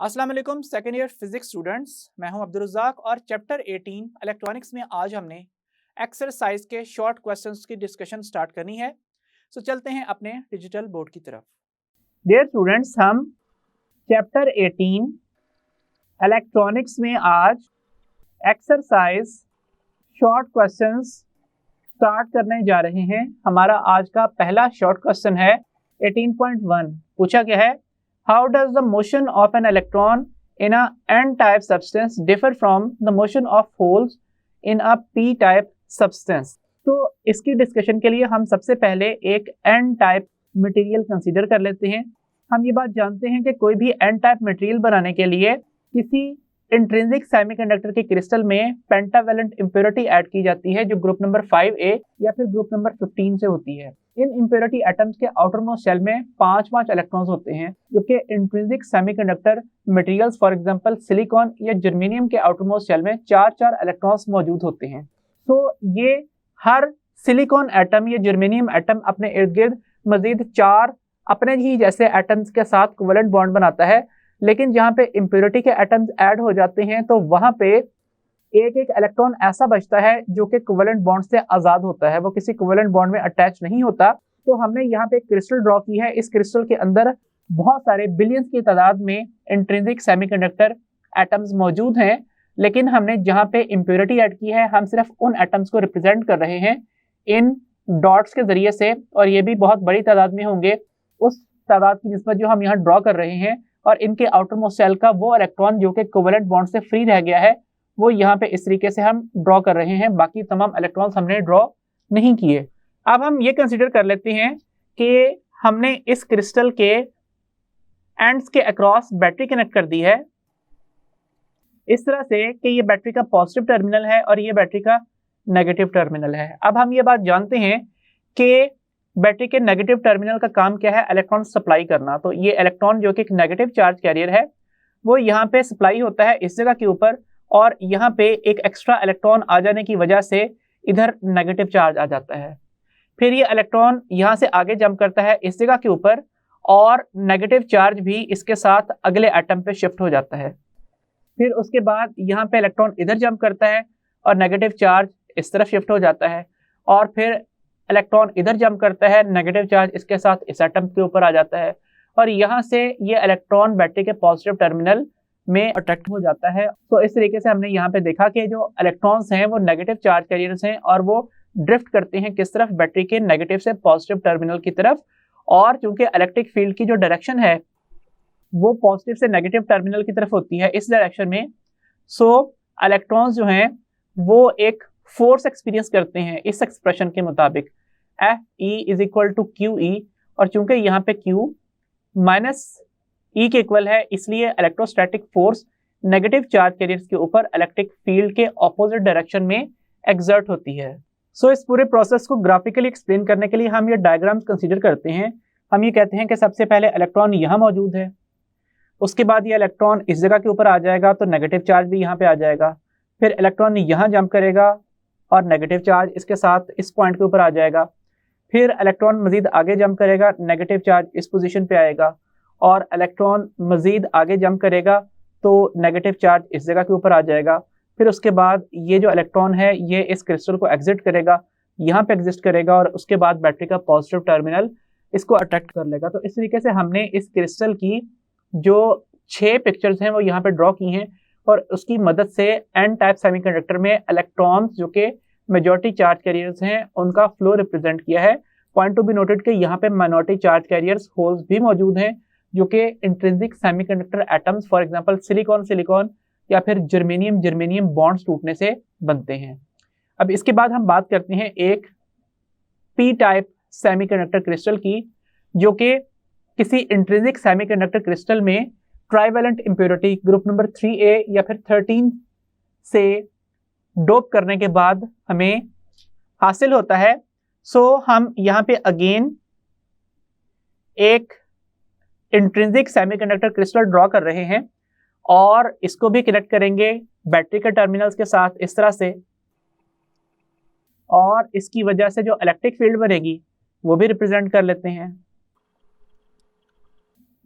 अस्सलाम वालेकुम second year physics students, मैं हूं अब्दुल रज़ाक और चैप्टर 18 इलेक्ट्रॉनिक्स में आज हमने एक्सरसाइज के शॉर्ट क्वेश्चंस की डिस्कशन स्टार्ट करनी है। सो चलते हैं अपने डिजिटल बोर्ड की तरफ। डियर स्टूडेंट्स, हम चैप्टर 18 इलेक्ट्रॉनिक्स में आज एक्सरसाइज शॉर्ट क्वेश्चंस स्टार्ट करने जा रहे हैं। हमारा आज का पहला शॉर्ट क्वेश्चन है 18.1। पूछा गया है, How does the motion of an electron in a n-type substance differ from the motion of holes in a p-type substance? तो इसकी डिस्कशन के लिए हम सबसे पहले एक n-type मटेरियल कंसीडर कर लेते हैं। हम ये बात जानते हैं कि कोई भी n-type मटेरियल बनाने के लिए किसी इंट्रिंसिक सेमीकंडक्टर के क्रिस्टल में पेंटावेलेंट इंप्योरिटी ऐड की जाती है, जो ग्रुप नंबर 5A या फिर ग्रुप नंबर 15 से होती है। इन इंप्योरिटी एटम्स के आउटर मोस्ट शेल में 5 इलेक्ट्रॉन्स होते हैं, जबकि intrinsic semiconductor materials for example silicon या जर्मेनियम के आउटर मोस्ट शेल में 4 इलेक्ट्रॉन्स मौजूद होते हैं। तो ये हर सिलिकॉन एटम या जर्मेनियम एटम अपने इर्द गिर्द मजीद 4 अपने ही जैसे एटम्स के साथ कोवेलेंट बॉन्ड बनाता है, लेकिन जहाँ पे इंप्योरिटी के एटम्स ऐड हो जाते हैं तो वहाँ पे एक इलेक्ट्रॉन ऐसा बचता है जो कि कोवेलेंट बॉन्ड से आज़ाद होता है, वो किसी कोवेलेंट बॉन्ड में अटैच नहीं होता। तो हमने यहाँ पे एक क्रिस्टल ड्रॉ की है। इस क्रिस्टल के अंदर बहुत सारे बिलियंस की तादाद में इंट्रिंसिक सेमीकंडक्टर एटम्स मौजूद हैं, लेकिन हमने जहाँ पे इंप्योरिटी ऐड की है हम सिर्फ उन एटम्स को रिप्रेजेंट कर रहे हैं इन डॉट्स के जरिए से, और ये भी बहुत बड़ी तादाद में होंगे उस तादाद की निस्बत जो हम यहाँ ड्रॉ कर रहे हैं। और इनके आउटर मोस्ट शेल का वो इलेक्ट्रॉन जो कि कोवेलेंट बॉन्ड से फ्री रह गया है वो यहाँ पे इस तरीके से हम ड्रॉ कर रहे हैं। बाकी तमाम इलेक्ट्रॉन्स हमने ड्रॉ नहीं किए। अब हम ये कंसीडर कर लेते हैं कि हमने इस क्रिस्टल के एंड्स के अक्रॉस बैटरी कनेक्ट कर दी है इस तरह से कि ये बैटरी का पॉजिटिव टर्मिनल है और ये बैटरी का नेगेटिव टर्मिनल है। अब हम ये बात जानते हैं कि बैटरी के नेगेटिव टर्मिनल का काम क्या है, इलेक्ट्रॉन सप्लाई करना। तो ये इलेक्ट्रॉन जो कि एक नेगेटिव चार्ज कैरियर है वो यहाँ पे सप्लाई होता है इस जगह के ऊपर, और यहाँ पे एक एक्स्ट्रा इलेक्ट्रॉन आ जाने की वजह से इधर नेगेटिव चार्ज आ जाता है। फिर ये इलेक्ट्रॉन यहाँ से आगे जंप करता है इस जगह के ऊपर और नेगेटिव चार्ज भी इसके साथ अगले एटम पे शिफ्ट हो जाता है। फिर उसके बाद यहाँ पे इलेक्ट्रॉन इधर जंप करता है और नेगेटिव चार्ज इस तरफ शिफ्ट हो जाता है, और फिर इलेक्ट्रॉन इधर जंप करता है, नेगेटिव चार्ज इसके साथ इस एटम के ऊपर आ जाता है, और यहाँ से ये इलेक्ट्रॉन बैटरी के पॉजिटिव टर्मिनल में अट्रैक्ट हो जाता है। तो इस तरीके से हमने यहाँ पे देखा कि जो इलेक्ट्रॉन्स हैं वो नेगेटिव चार्ज कैरियर्स हैं और वो ड्रिफ्ट करते हैं किस तरफ, बैटरी के नेगेटिव से पॉजिटिव टर्मिनल की तरफ। और चूंकि इलेक्ट्रिक फील्ड की जो डायरेक्शन है वो पॉजिटिव से नेगेटिव टर्मिनल की तरफ होती है इस डायरेक्शन में, सो इलेक्ट्रॉन्स जो हैं वो एक फोर्स एक्सपीरियंस करते हैं इस एक्सप्रेशन के मुताबिक Fe is equal to QE, और चूंकि यहाँ पे Q माइनस E के इक्वल है इसलिए electrostatic force negative charge carriers के ऊपर इलेक्ट्रिक फील्ड के ऑपोजिट डायरेक्शन में एक्सर्ट होती है। सो इस पूरे प्रोसेस को ग्राफिकली एक्सप्लेन करने के लिए हम ये डायग्राम्स कंसीडर करते हैं। हम ये कहते हैं कि सबसे पहले इलेक्ट्रॉन यहाँ मौजूद है, उसके बाद ये इलेक्ट्रॉन इस जगह के ऊपर आ जाएगा तो नेगेटिव चार्ज भी यहाँ पे आ जाएगा, फिर इलेक्ट्रॉन यहाँ जंप करेगा और नेगेटिव चार्ज इसके साथ इस पॉइंट के ऊपर आ जाएगा, फिर इलेक्ट्रॉन मजीद आगे जंप करेगा, नेगेटिव चार्ज इस पोजीशन पे आएगा, और इलेक्ट्रॉन मजीद आगे जंप करेगा तो नेगेटिव चार्ज इस जगह के ऊपर आ जाएगा। फिर उसके बाद ये जो इलेक्ट्रॉन है ये इस क्रिस्टल को एग्जिट करेगा, यहाँ पे एग्जिस्ट करेगा, और उसके बाद बैटरी का पॉजिटिव टर्मिनल इसको अट्रैक्ट कर लेगा। तो इस तरीके से हमने इस क्रिस्टल की जो 6 पिक्चर्स हैं वो यहाँ पे ड्रॉ की हैं, और उसकी मदद से एन टाइप सेमीकंडक्टर में इलेक्ट्रॉन्स जो कि मेजॉरिटी चार्ज कैरियर्स हैं उनका फ्लो रिप्रेजेंट किया है। पॉइंट टू बी नोटेड कि यहाँ पे माइनॉरिटी चार्ज कैरियर्स होल्स भी मौजूद हैं जो कि intrinsic semiconductor atoms for example silicon या फिर जर्मेनियम बॉन्ड्स टूटने से बनते हैं। अब इसके बाद हम बात करते हैं एक पी टाइप सेमीकंडक्टर क्रिस्टल की, जो कि किसी इंट्रिंसिक सेमीकंडक्टर क्रिस्टल में trivalent impurity group number 3A या फिर 13 से डोप करने के बाद हमें हासिल होता है। सो हम यहाँ पे अगेन एक इंट्रिंसिक सेमीकंडक्टर क्रिस्टल ड्रॉ कर रहे हैं और इसको भी कनेक्ट करेंगे बैटरी के टर्मिनल्स के साथ इस तरह से, और इसकी वजह से जो इलेक्ट्रिक फील्ड बनेगी वो भी रिप्रेजेंट कर लेते हैं।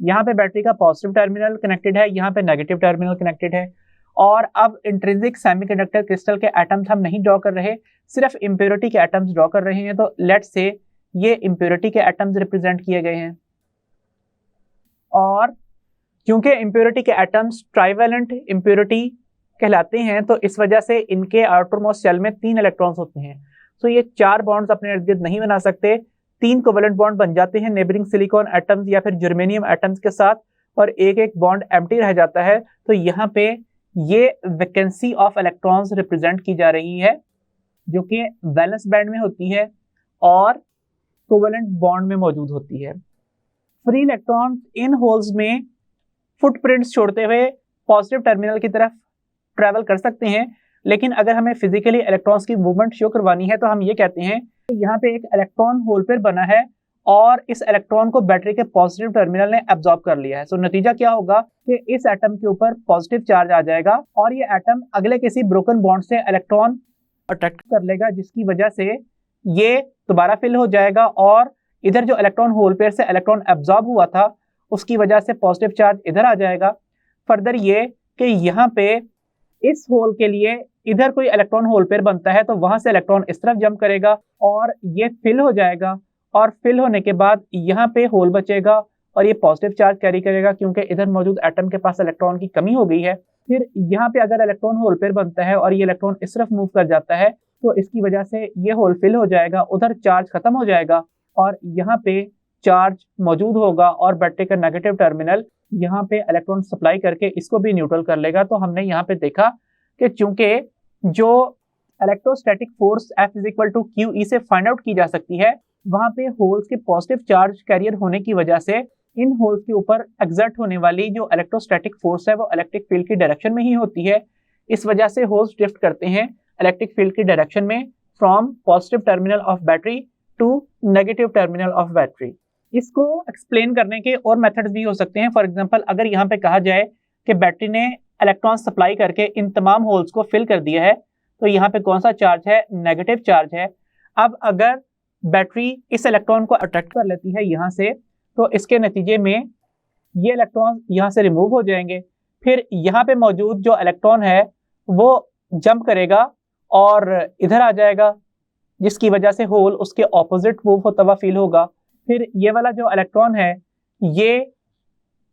यहाँ पे बैटरी का पॉजिटिव टर्मिनल कनेक्टेड है, यहाँ पे नेगेटिव टर्मिनल कनेक्टेड है। और अब इंट्रिंसिक सेमीकंडक्टर क्रिस्टल के एटम्स हम नहीं ड्रॉ कर रहे, सिर्फ इम्प्योरिटी के एटम्स ड्रॉ कर रहे हैं। तो लेट्स से ये इम्प्योरिटी के एटम्स रिप्रेजेंट किए गए हैं, और क्योंकि इम्प्योरिटी के एटम्स ट्राइवेलेंट इम्प्योरिटी कहलाते हैं, तो इस वजह से इनके आउटरमोस्ट शेल में 3 इलेक्ट्रॉन्स होते हैं। तो ये 4 बॉन्ड्स अपने इर्द गिर्द नहीं बना सकते, 3 कोवेलेंट बॉन्ड बन जाते हैं नेबरिंग सिलिकॉन एटम्स या फिर जर्मेनियम एटम्स के साथ, और एक बॉन्ड एम्प्टी रह जाता है। तो यहाँ पे ये वैकेंसी ऑफ इलेक्ट्रॉन्स रिप्रेजेंट की जा रही है, जो कि वैलेंस बैंड में होती है और कोवेलेंट बॉन्ड में मौजूद होती है। फ्री इलेक्ट्रॉन इन होल्स में फुटप्रिंट्स छोड़ते हुए पॉजिटिव टर्मिनल की तरफ ट्रैवल कर सकते हैं, लेकिन अगर हमें फिजिकली इलेक्ट्रॉन्स की मूवमेंट शो करवानी है तो हम ये कहते हैं कि यहाँ पे एक इलेक्ट्रॉन होल पेयर बना है और इस इलेक्ट्रॉन को बैटरी के पॉजिटिव टर्मिनल ने एब्जॉर्ब कर लिया है। सो नतीजा क्या होगा कि इस एटम के ऊपर पॉजिटिव चार्ज आ जाएगा और ये एटम अगले किसी ब्रोकन बॉन्ड से इलेक्ट्रॉन अट्रैक्ट कर लेगा, जिसकी वजह से ये दोबारा फिल हो जाएगा और इधर जो इलेक्ट्रॉन होल पेयर से इलेक्ट्रॉन एब्जॉर्ब हुआ था उसकी वजह से पॉजिटिव चार्ज इधर आ जाएगा। फर्दर ये कि यहाँ पे इस होल के लिए इधर कोई इलेक्ट्रॉन होल पेयर बनता है तो वहां से इलेक्ट्रॉन इस तरफ जंप करेगा और ये फिल हो जाएगा, और फिल होने के बाद यहाँ पे होल बचेगा और ये पॉजिटिव चार्ज कैरी करेगा क्योंकि इधर मौजूद एटम के पास इलेक्ट्रॉन की कमी हो गई है। फिर यहाँ पे अगर इलेक्ट्रॉन होल पेयर बनता है और ये इलेक्ट्रॉन इस तरफ मूव कर जाता है तो इसकी वजह से ये होल फिल हो जाएगा, उधर चार्ज खत्म हो जाएगा और यहाँ पे चार्ज मौजूद होगा और बैटरी का नेगेटिव टर्मिनल यहाँ पे इलेक्ट्रॉन सप्लाई करके इसको भी न्यूट्रल कर लेगा। तो हमने यहाँ पे देखा कि चूंकि जो electrostatic force F is equal to QE से फाइंड आउट की जा सकती है, वहां पे होल्स के पॉजिटिव चार्ज कैरियर होने की वजह से इन होल्स के ऊपर एक्सर्ट होने वाली जो इलेक्ट्रोस्टैटिक फोर्स है वो इलेक्ट्रिक फील्ड की डायरेक्शन में ही होती है। इस वजह से होल्स ड्रिफ्ट करते हैं इलेक्ट्रिक फील्ड की डायरेक्शन में from positive terminal of battery to negative terminal of battery. इसको एक्सप्लेन करने के और मेथड्स भी हो सकते हैं। फॉर एग्जांपल अगर यहाँ पे कहा जाए कि बैटरी ने इलेक्ट्रॉन सप्लाई करके इन तमाम होल्स को फिल कर दिया है, तो यहाँ पे कौन सा चार्ज है? नेगेटिव चार्ज है। अब अगर बैटरी इस इलेक्ट्रॉन को अट्रैक्ट कर लेती है यहाँ से, तो इसके नतीजे में ये इलेक्ट्रॉन यहाँ से रिमूव हो जाएंगे। फिर यहाँ पे मौजूद जो इलेक्ट्रॉन है वो जंप करेगा और इधर आ जाएगा, जिसकी वजह से होल उसके ऑपोजिट मूव होता हुआ फील होगा। फिर ये वाला जो इलेक्ट्रॉन है ये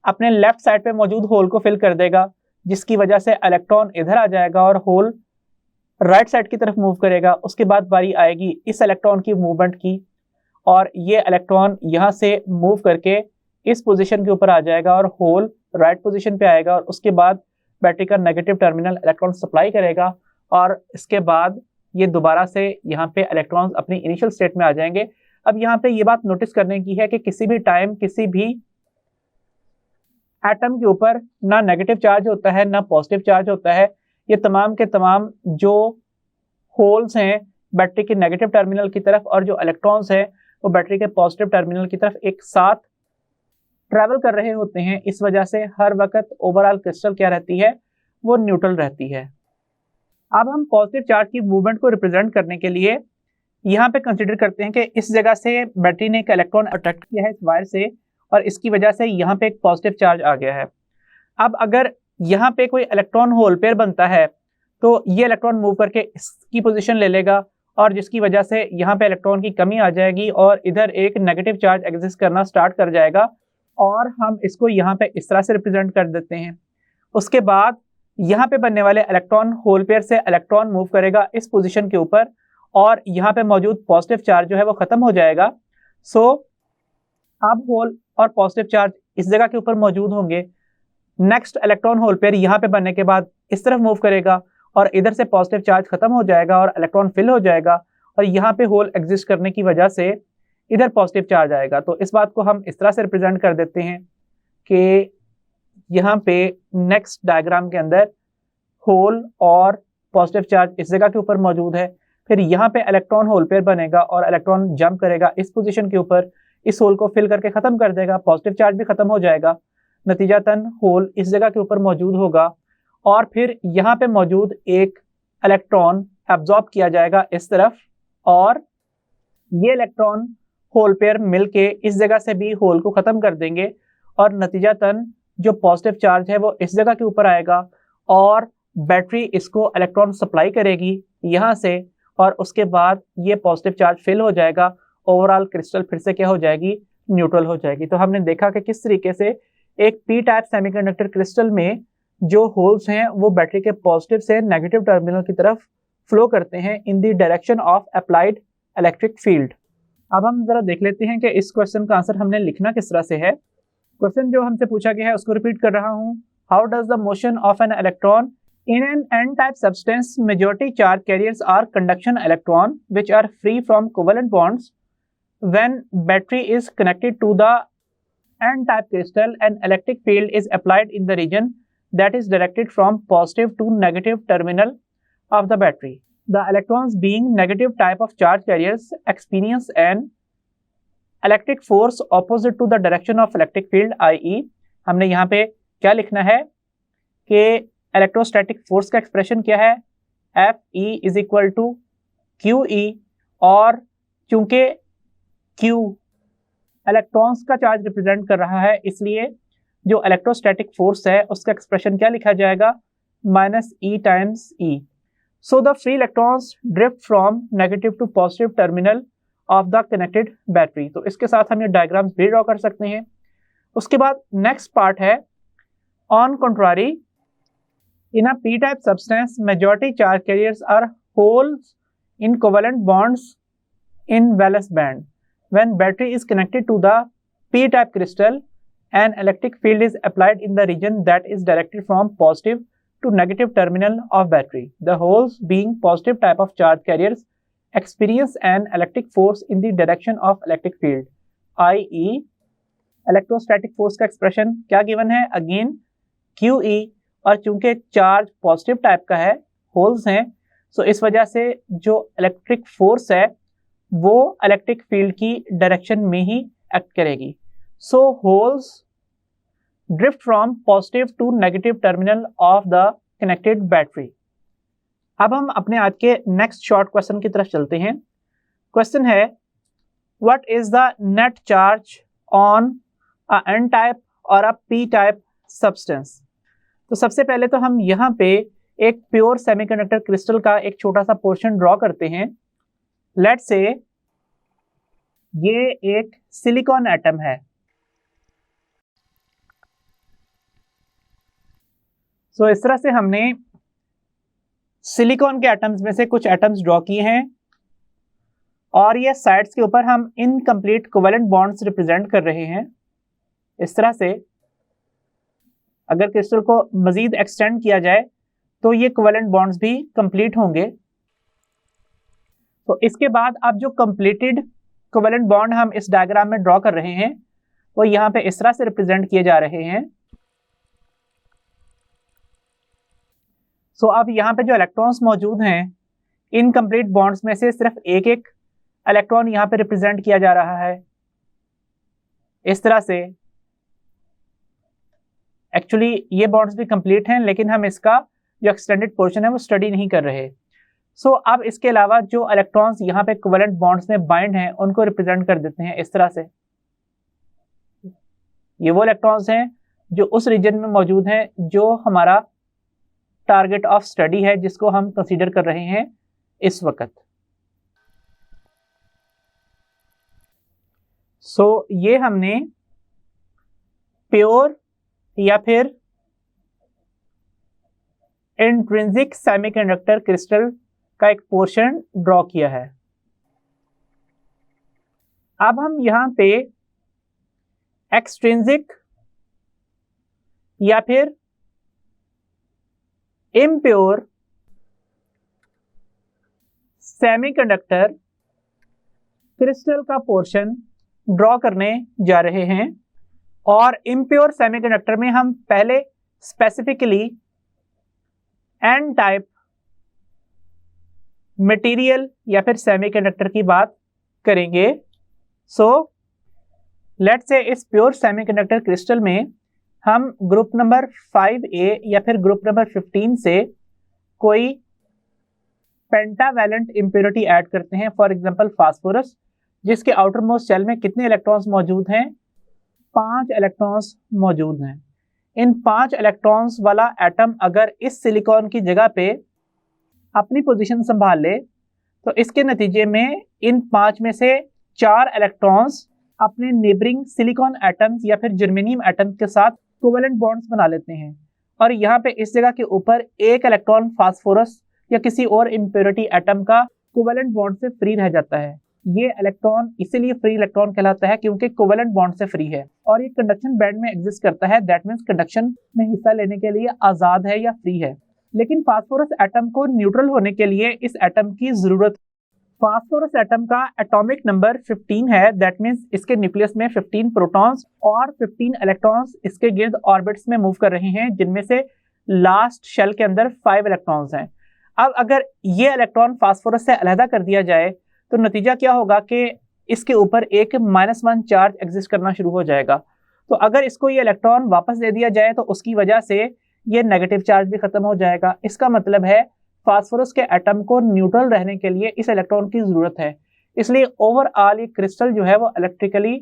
अपने लेफ्ट साइड पे मौजूद होल को फिल कर देगा, जिसकी वजह से इलेक्ट्रॉन इधर आ जाएगा और होल राइट साइड की तरफ मूव करेगा। उसके बाद बारी आएगी इस इलेक्ट्रॉन की मूवमेंट की और ये इलेक्ट्रॉन यहाँ से मूव करके इस पोजीशन के ऊपर आ जाएगा और होल राइट पोजीशन पे आएगा और उसके बाद बैटरी का नेगेटिव टर्मिनल इलेक्ट्रॉन सप्लाई करेगा और इसके बाद ये दोबारा से यहाँ पे इलेक्ट्रॉन्स अपनी इनिशियल स्टेट में आ जाएंगे। अब यहाँ पे ये बात नोटिस करने की है कि किसी भी टाइम किसी भी एटम के ऊपर ना नेगेटिव चार्ज होता है ना पॉजिटिव चार्ज होता है। ये तमाम के तमाम जो होल्स हैं बैटरी के नेगेटिव टर्मिनल की तरफ और जो इलेक्ट्रॉन्स हैं वो बैटरी के पॉजिटिव टर्मिनल की तरफ एक साथ ट्रैवल कर रहे होते हैं। इस वजह से हर वक्त ओवरऑल क्रिस्टल क्या रहती है? वो न्यूट्रल रहती है। अब हम पॉजिटिव चार्ज की मूवमेंट को रिप्रेजेंट करने के लिए यहाँ पे कंसिडर करते हैं कि इस जगह से बैटरी ने एक इलेक्ट्रॉन अट्रैक्ट किया है इस वायर से और इसकी वजह से यहाँ पे एक पॉजिटिव चार्ज आ गया है। अब अगर यहाँ पे कोई इलेक्ट्रॉन होल पेयर बनता है तो ये इलेक्ट्रॉन मूव करके इसकी पोजीशन ले लेगा और जिसकी वजह से यहाँ पे इलेक्ट्रॉन की कमी आ जाएगी और इधर एक नेगेटिव चार्ज एग्जिस्ट करना स्टार्ट कर जाएगा और हम इसको यहाँ पे इस तरह से रिप्रेजेंट कर देते हैं। उसके बाद यहाँ पे बनने वाले इलेक्ट्रॉन होल पेयर से इलेक्ट्रॉन मूव करेगा इस पोजीशन के ऊपर और यहाँ पे मौजूद पॉजिटिव चार्ज जो है वो खत्म हो जाएगा। सो अब होल और पॉजिटिव चार्ज इस जगह के ऊपर मौजूद होंगे। नेक्स्ट इलेक्ट्रॉन होल पेयर यहाँ पे बनने के बाद इस तरफ मूव करेगा और इधर से पॉजिटिव चार्ज खत्म हो जाएगा और इलेक्ट्रॉन फिल हो जाएगा और यहाँ पे होल एग्जिस्ट करने की वजह से इधर पॉजिटिव चार्ज आएगा। तो इस बात को हम इस तरह से रिप्रेजेंट कर देते हैं कि यहाँ पे नेक्स्ट डायग्राम के अंदर होल और पॉजिटिव चार्ज इस जगह के ऊपर मौजूद है। फिर यहाँ पे इलेक्ट्रॉन होल पेयर बनेगा और इलेक्ट्रॉन जंप करेगा इस पोजीशन के ऊपर, इस होल को फिल करके खत्म कर देगा, पॉजिटिव चार्ज भी खत्म हो जाएगा। नतीजतन होल इस जगह के ऊपर मौजूद होगा और फिर यहाँ पे मौजूद एक इलेक्ट्रॉन एब्जॉर्ब किया जाएगा इस तरफ और ये इलेक्ट्रॉन होल पेयर मिलके इस जगह से भी होल को खत्म कर देंगे और नतीजतन जो पॉजिटिव चार्ज है वो इस जगह के ऊपर आएगा और बैटरी इसको इलेक्ट्रॉन सप्लाई करेगी यहाँ से, और उसके बाद ये पॉजिटिव चार्ज फिल हो जाएगा, ओवरऑल क्रिस्टल फिर से क्या हो जाएगी, न्यूट्रल हो जाएगी। तो हमने देखा कि किस तरीके से एक पी टाइप सेमीकंडक्टर क्रिस्टल में जो होल्स हैं वो बैटरी के पॉजिटिव से नेगेटिव टर्मिनल की तरफ फ्लो करते हैं in the direction of applied electric field. अब हम जरा देख लेते हैं कि इस क्वेश्चन का आंसर हमने लिखना किस तरह से है। क्वेश्चन जो हमसे पूछा गया है उसको रिपीट कर रहा हूँ। How does the motion of an electron in an n-type substance, majority charge carriers are conduction electron which are free from covalent bonds. When battery is connected to the n-type crystal, an electric field is applied in the region that is directed from positive to negative terminal of the battery. The electrons, being negative type of charge carriers, experience an electric force opposite to the direction of electric field, i.e. हमने यहाँ पे क्या लिखना है कि electrostatic force का expression क्या है, F E is equal to Q E, और चूंकि क्यू इलेक्ट्रॉन्स का चार्ज रिप्रेजेंट कर रहा है इसलिए जो इलेक्ट्रोस्टैटिक फोर्स है उसका एक्सप्रेशन क्या लिखा जाएगा, minus E times E. So the free electrons drift from negative to positive terminal of the connected battery. तो इसके साथ हम ये डायग्राम्स भी ड्रॉ कर सकते हैं। उसके बाद नेक्स्ट पार्ट है, on contrary in a p-type substance majority charge carriers are holes in covalent bonds in valence band. When battery is connected to the p-type crystal, an electric field is applied in the region that is directed from positive to negative terminal of battery. The holes, being positive type of charge carriers, experience an electric force in the direction of electric field, i.e. electrostatic force का expression क्या given है, again QE, और चूंकि charge positive type का है, holes हैं, सो इस वजह से जो इलेक्ट्रिक फोर्स है वो इलेक्ट्रिक फील्ड की डायरेक्शन में ही एक्ट करेगी। So holes drift from positive to negative terminal of the connected battery. अब हम अपने आज के नेक्स्ट शॉर्ट क्वेश्चन की तरफ चलते हैं। क्वेश्चन है, what is the net charge on a N type और अ पी टाइप सब्सटेंस। तो सबसे पहले तो हम यहाँ पे एक प्योर सेमीकंडक्टर क्रिस्टल का एक छोटा सा पोर्शन ड्रॉ करते हैं। लेट्स से ये एक सिलिकॉन एटम है। सो इस तरह से हमने सिलिकॉन के एटम्स में से कुछ एटम्स ड्रॉ किए हैं और ये साइड्स के ऊपर हम इनकम्प्लीट कोवेलेंट बॉन्ड्स रिप्रेजेंट कर रहे हैं। इस तरह से अगर क्रिस्टल को मजीद एक्सटेंड किया जाए तो ये कोवेलेंट बॉन्ड्स भी कंप्लीट होंगे। तो इसके बाद अब जो कंप्लीटेड कोवेलेंट बॉन्ड हम इस डायग्राम में ड्रॉ कर रहे हैं वो यहाँ पे इस तरह से रिप्रेजेंट किए जा रहे हैं। सो अब यहाँ पे जो इलेक्ट्रॉन्स मौजूद हैं इनकम्प्लीट बॉन्ड्स में से सिर्फ एक एक इलेक्ट्रॉन यहाँ पे रिप्रेजेंट किया जा रहा है। इस तरह से एक्चुअली ये बॉन्ड्स भी कंप्लीट हैं लेकिन हम इसका जो एक्सटेंडेड पोर्शन है वो स्टडी नहीं कर रहे। सो अब इसके अलावा जो इलेक्ट्रॉन्स यहाँ पे कोवेलेंट बॉन्ड्स में बाइंड हैं उनको रिप्रेजेंट कर देते हैं इस तरह से। ये वो इलेक्ट्रॉन्स हैं जो उस रीजन में मौजूद हैं जो हमारा टारगेट ऑफ स्टडी है, जिसको हम कंसीडर कर रहे हैं इस वक्त। सो ये हमने प्योर या फिर इंट्रिंसिक सेमीकंडक्टर क्रिस्टल का एक पोर्शन ड्रॉ किया है। अब हम यहां पे एक्सट्रिंसिक या फिर इम्प्योर सेमीकंडक्टर क्रिस्टल का पोर्शन ड्रॉ करने जा रहे हैं। और इम्प्योर सेमीकंडक्टर में हम पहले स्पेसिफिकली एन टाइप मटेरियल या फिर सेमीकंडक्टर की बात करेंगे। सो लेट्स से इस प्योर सेमीकंडक्टर क्रिस्टल में हम ग्रुप नंबर 5A या फिर ग्रुप नंबर 15 से कोई पेंटावैलेंट इम्प्योरिटी ऐड करते हैं, फॉर एग्जांपल फास्फोरस, जिसके आउटर मोस्ट शेल में कितने इलेक्ट्रॉन्स मौजूद हैं, 5 इलेक्ट्रॉन्स मौजूद हैं। इन 5 इलेक्ट्रॉन्स वाला एटम अगर इस सिलिकॉन की जगह पे अपनी पोजीशन संभाल ले तो इसके नतीजे में इन 5 में से 4 इलेक्ट्रॉन्स अपने नेबरिंग सिलिकॉन एटम्स या फिर जर्मेनियम एटम्स के साथ कोवेलेंट बॉन्ड्स बना लेते हैं और यहाँ पे इस जगह के ऊपर एक इलेक्ट्रॉन फास्फोरस या किसी और इम्प्योरिटी एटम का कोवेलेंट बॉन्ड से फ्री रह जाता है। ये इलेक्ट्रॉन इसीलिए फ्री इलेक्ट्रॉन कहलाता है क्योंकि कोवेलेंट बॉन्ड से फ्री है और ये कंडक्शन बैंड में एग्जिस्ट करता है। दैट मीन्स कंडक्शन में हिस्सा लेने के लिए आजाद है या फ्री है। लेकिन फास्फोरस एटम को न्यूट्रल होने के लिए इस एटम की जरूरत। फास्फोरस एटम का एटॉमिक नंबर 15 है। दैट मीन्स इसके न्यूक्लियस में 15 प्रोटॉन्स और 15 इलेक्ट्रॉन्स इसके गिर्द ऑर्बिट्स में मूव कर रहे हैं, जिनमें से लास्ट शेल के अंदर 5 इलेक्ट्रॉन्स हैं। अब अगर ये इलेक्ट्रॉन फास्फोरस से अलहदा कर दिया जाए तो नतीजा क्या होगा कि इसके ऊपर एक -1 चार्ज एग्जिस्ट करना शुरू हो जाएगा। तो अगर इसको ये इलेक्ट्रॉन वापस दे दिया जाए तो उसकी वजह से ये नेगेटिव चार्ज भी खत्म हो जाएगा। इसका मतलब है फास्फोरस के एटम को न्यूट्रल रहने के लिए इस इलेक्ट्रॉन की जरूरत है। इसलिए ओवरऑल ये क्रिस्टल जो है वो इलेक्ट्रिकली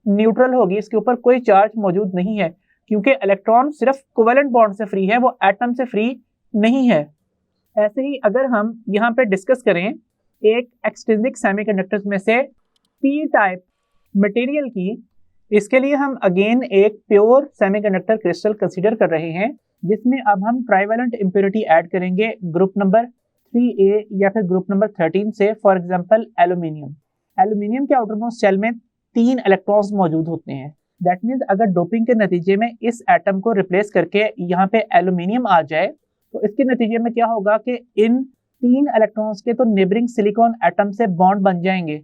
न्यूट्रल होगी। इसके ऊपर कोई चार्ज मौजूद नहीं है क्योंकि इलेक्ट्रॉन सिर्फ कोवेलेंट बॉन्ड से फ्री है, वो एटम से फ्री नहीं है। ऐसे ही अगर हम यहाँ पे डिस्कस करें एक एक्सट्रिंसिक सेमीकंडक्टर्स में से पी टाइप मटेरियल की, इसके लिए हम अगेन एक प्योर सेमीकंडक्टर क्रिस्टल कंसीडर कर रहे हैं जिसमें अब हम ट्राइवेलेंट इम्प्योरिटी ऐड करेंगे ग्रुप नंबर 3A या फिर ग्रुप नंबर 13 से। For example aluminium. एल्यूमिनियम के आउटरमोस्ट शेल में 3 इलेक्ट्रॉन्स मौजूद होते हैं। दैट मीन्स अगर डोपिंग के नतीजे में इस एटम को रिप्लेस करके यहाँ पे एल्यूमिनियम आ जाए तो इसके नतीजे में क्या होगा कि इन 3 इलेक्ट्रॉन्स के तो नेबरिंग सिलिकॉन एटम से बॉन्ड बन जाएंगे,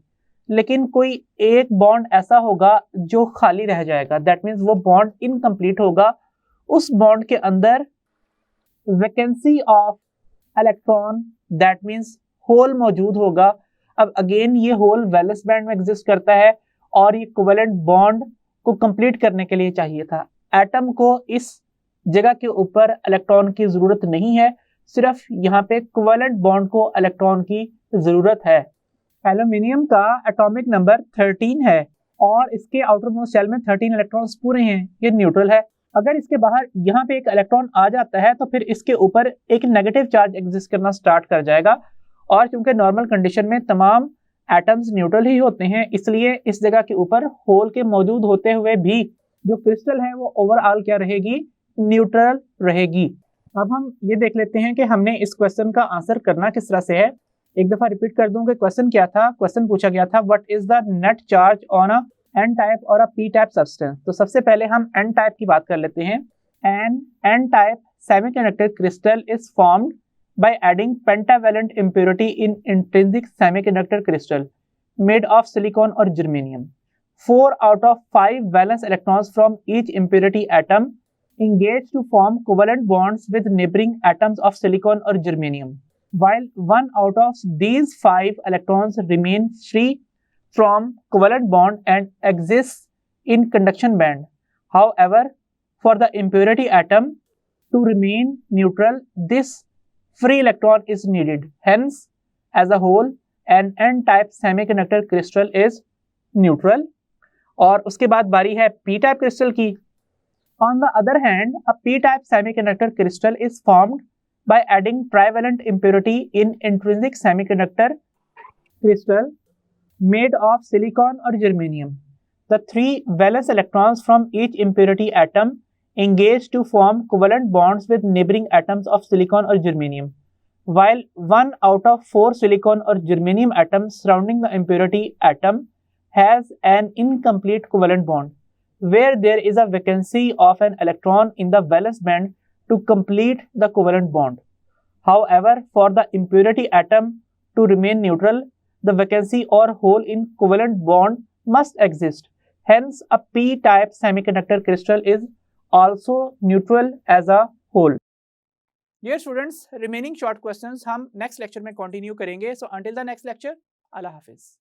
लेकिन कोई एक बॉन्ड ऐसा होगा जो खाली रह जाएगा। दैट मीन्स वो बॉन्ड इनकम्प्लीट होगा। उस बॉन्ड के अंदर vacancy of electron that means hole मौजूद होगा। अब अगेन ये होल वैलेंस बैंड में एग्जिस्ट करता है और ये कोवेलेंट बॉन्ड को कंप्लीट करने के लिए चाहिए था। एटम को इस जगह के ऊपर इलेक्ट्रॉन की जरूरत नहीं है, सिर्फ यहाँ पे कोवेलेंट बॉन्ड को इलेक्ट्रॉन की जरूरत है। एल्यूमिनियम का एटॉमिक नंबर 13 है और इसके आउटर मोस्ट शेल में 13 इलेक्ट्रॉन्स पूरे हैं, ये न्यूट्रल है। अगर इसके बाहर यहाँ पे एक इलेक्ट्रॉन आ जाता है तो फिर इसके ऊपर एक नेगेटिव चार्ज एग्जिस्ट करना स्टार्ट कर जाएगा और क्योंकि नॉर्मल कंडीशन में तमाम एटम्स न्यूट्रल ही होते हैं, इसलिए इस जगह के ऊपर होल के मौजूद होते हुए भी जो क्रिस्टल है वो ओवरऑल क्या रहेगी, न्यूट्रल रहेगी। अब हम ये देख लेते हैं कि हमने इस क्वेश्चन का आंसर करना किस तरह से है। एक दफा रिपीट कर दूं कि क्वेश्चन क्या था। क्वेश्चन पूछा गया था what is the net charge on a N type और अ पी टाइप सब्सटेंस। तो सबसे पहले हम एन टाइप की बात कर लेते हैं। N type semiconductor crystal is formed by adding pentavalent impurity in intrinsic semiconductor crystal made of silicon or germanium. 4 out of 5 valence electrons from each impurity atom engage to form covalent bonds with neighboring atoms of silicon or germanium, while 1 out of these 5 electrons remain free from covalent bond and exists in conduction band. However, for the impurity atom to remain neutral, this free electron is needed. Hence, as a whole, an n-type semiconductor crystal is neutral. और उसके बाद बारी है p-type crystal की. On the other hand, a p-type semiconductor crystal is formed by adding trivalent impurity in intrinsic semiconductor crystal made of silicon or germanium. The 3 valence electrons from each impurity atom engage to form covalent bonds with neighboring atoms of silicon or germanium, while 1 out of 4 silicon or germanium atoms surrounding the impurity atom has an incomplete covalent bond, where there is a vacancy of an electron in the valence band to complete the covalent bond. However, for the impurity atom to remain neutral, the vacancy or hole in covalent bond must exist. Hence, a p-type semiconductor crystal is also neutral as a whole. Dear students, remaining short questions हम next lecture में continue करेंगे. So until the next lecture, Allah Hafiz.